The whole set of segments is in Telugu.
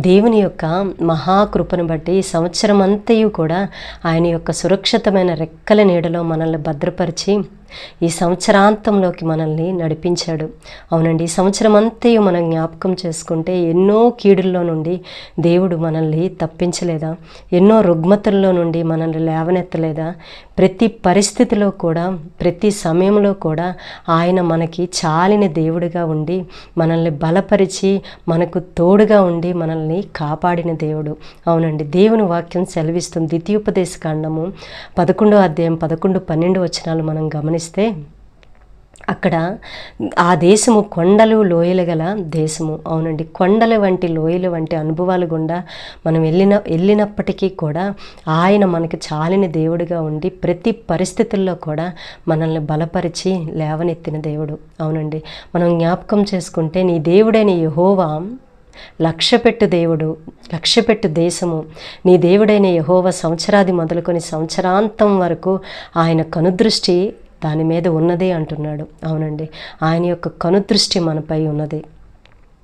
దేవుని యొక్క మహాకృపను బట్టి ఈ సంవత్సరం అంతయు కూడా ఆయన యొక్క సురక్షితమైన రెక్కల నీడలో మనల్ని భద్రపరిచి ఈ సంవత్సరాంతంలోకి మనల్ని నడిపించాడు. అవునండి, ఈ సంవత్సరం అంతయు మనం జ్ఞాపకం చేసుకుంటే ఎన్నో కీడుల్లో నుండి దేవుడు మనల్ని తప్పించలేదా? ఎన్నో రుగ్మతల్లో నుండి మనల్ని లేవనెత్తలేదా? ప్రతి పరిస్థితిలో కూడా, ప్రతి సమయంలో కూడా ఆయన మనకి చాలిన దేవుడిగా ఉండి మనల్ని బలపరిచి మనకు తోడుగా ఉండి మనల్ని కాపాడిన దేవుడు. అవునండి, దేవుని వాక్యం సెలవిస్తుంది. ద్వితీయోపదేశ కాండము 11వ అధ్యాయం 11-12 వచనాలు మనం గమనిస్తే అక్కడ ఆ దేశము కొండలు లోయలు గల దేశము. అవునండి, కొండల వంటి లోయల వంటి అనుభవాలు గుండా మనం వెళ్ళినప్పటికీ కూడా ఆయన మనకి చాలిన దేవుడిగా ఉండి ప్రతి పరిస్థితుల్లో కూడా మనల్ని బలపరిచి లేవనెత్తిన దేవుడు. అవునండి, మనం జ్ఞాపకం చేసుకుంటే నీ దేవుడైన యెహోవా లక్ష్యపెట్టు దేవుడు, లక్ష్యపెట్టు దేశము, నీ దేవుడైన యెహోవా సంవత్సరాది మొదలుకొని సంవత్సరాంతం వరకు ఆయన కనుదృష్టి దాని మీద ఉన్నది అంటున్నాడు. అవునండి, ఆయన యొక్క కనుదృష్టి మనపై ఉన్నది.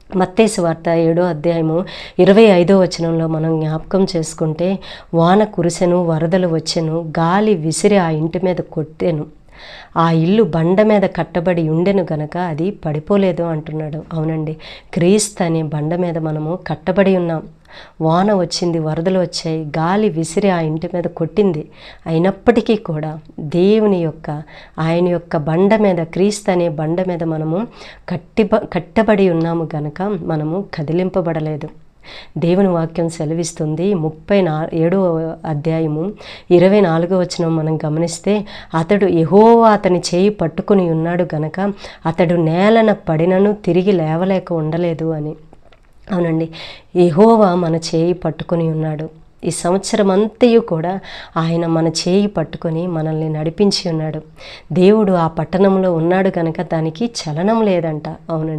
మత్తయి సువార్త 7వ అధ్యాయము 25వ వచనంలో మనం జ్ఞాపకం చేసుకుంటే వాన కురిసెను, వరదలు వచ్చెను, గాలి విసిరి ఆ ఇంటి మీద కొట్టెను, ఆ ఇల్లు బండ మీద కట్టబడి ఉండెను గనక అది పడిపోలేదు అంటున్నాడు. అవునండి, క్రీస్తు అనే బండ మీద మనము కట్టబడి ఉన్నాం. వాన వచ్చింది, వరదలు వచ్చాయి, గాలి విసిరి ఆ ఇంటి మీద కొట్టింది. అయినప్పటికీ కూడా దేవుని యొక్క ఆయన యొక్క బండ మీద, క్రీస్తు అనే బండ మీద మనము కట్టబడి ఉన్నాము గనక మనము కదిలింపబడలేదు. దేవుని వాక్యం సెలవిస్తుంది. 37వ అధ్యాయము 24వ వచనం మనం గమనిస్తే అతడు యెహోవా అతని చేయి పట్టుకుని ఉన్నాడు గనక అతడు నేలన పడినను తిరిగి లేవలేక ఉండలేదు అని. అవునండి, యెహోవా మన చేయి పట్టుకుని ఉన్నాడు. ఈ సంవత్సరం అంతయు కూడా ఆయన మన చేయి పట్టుకొని మనల్ని నడిపించి ఉన్నాడు. దేవుడు ఆ పట్టణంలో ఉన్నాడు కనుక దానికి చలనం లేదంట. అవునండి.